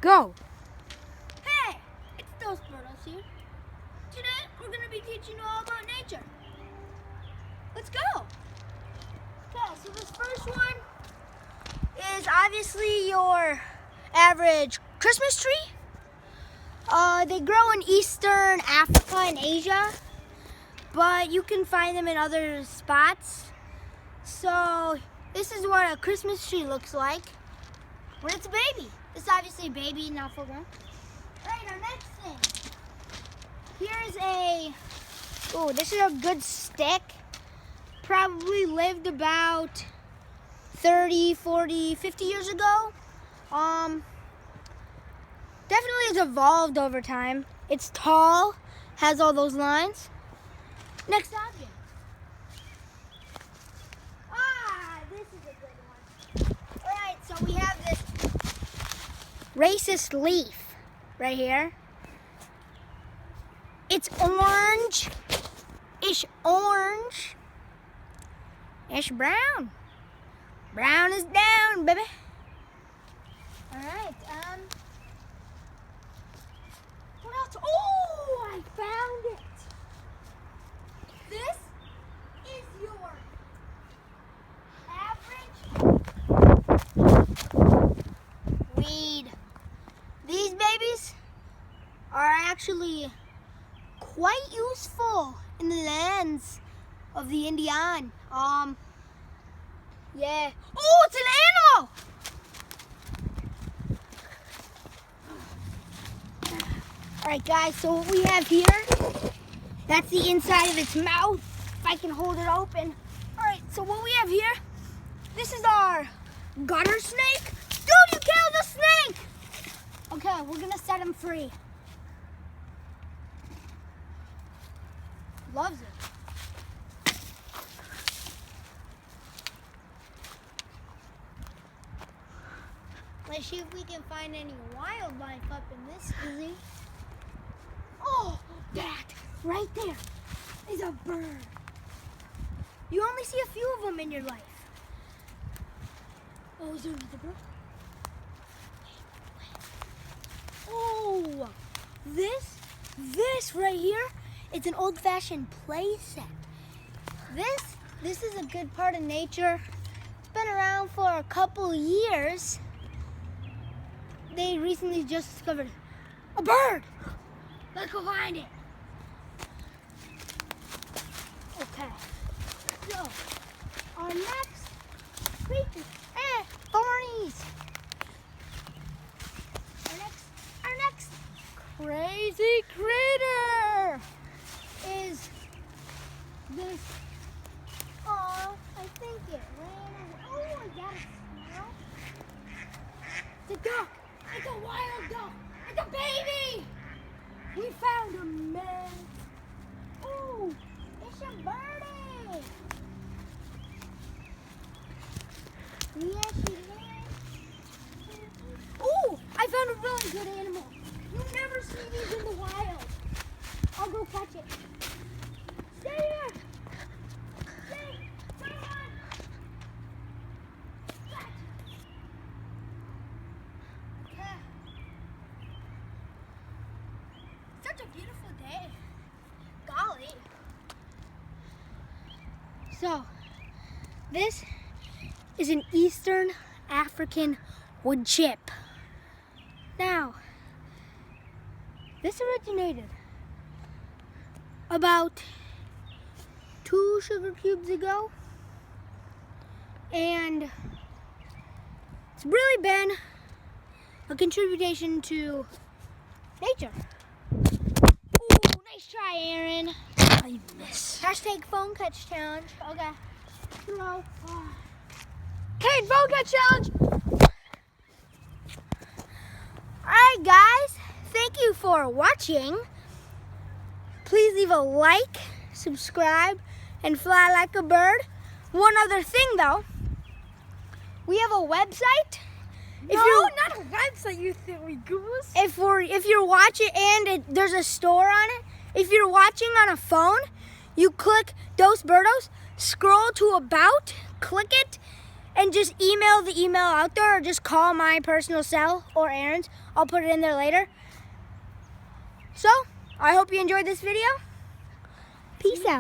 Go. Hey, it's those Birdos here. Today we're going to be teaching you all about nature. Let's go. Okay, so this first one is obviously your average Christmas tree. They grow in Eastern Africa and Asia, but you can find them in other spots. So this is what a Christmas tree looks like when it's a baby. This is obviously a baby, not full grown. Alright, our next thing. This is a good stick. Probably lived about 30, 40, 50 years ago. Definitely has evolved over time. It's tall, has all those lines. Next object. This is a good one. Alright, so we have this racist leaf right here. It's orange. Ish orange. Ish brown. Brown is down, baby. Alright, what else? Oh, I found it. This is your average weed. These babies are actually quite useful in the lands of the Indian. Yeah. Oh, it's an animal! Alright guys, so what we have here, that's the inside of its mouth. If I can hold it open. Alright, so what we have here, this is our gutter snake. Dude, you killed the snake! Okay, we're gonna set him free. Loves it. Let's see if we can find any wildlife up in this busy. Oh, that right there is a bird. You only see a few of them in your life. Oh, is there another bird? Oh, this right here, it's an old-fashioned play set. This is a good part of nature. It's been around for a couple years. They recently just discovered a bird. Let's go find it. Okay. So, our next creature, thornies. Our next crazy critter is this. Oh, I think it ran. Oh, I got a smell. It's a duck. It's a wild duck. It's a baby. We found a man. Oh, it's a birdie. Yeah, she's there. Oh, I found a really good animal. You never see these in the wild. I'll go catch it. Stay here. Stay. Come on. Catch. Okay. Such a beautiful day. Golly. So, this is an Eastern African wood chip. Now, this originated about 2 sugar cubes ago, and it's really been a contribution to nature. Ooh, nice try, Aaron. I miss. Hashtag phone catch challenge. Okay. Throw. Okay, phone catch challenge. Alright guys, thank you for watching. Please leave a like, subscribe, and fly like a bird. One other thing though, we have a website. Not a website, you think we goose. If you're watching and there's a store on it, if you're watching on a phone, you click Dos Birdos, scroll to about, click it, and just email the email out there, or just call my personal cell or Aaron's. I'll put it in there later. So, I hope you enjoyed this video. Peace out.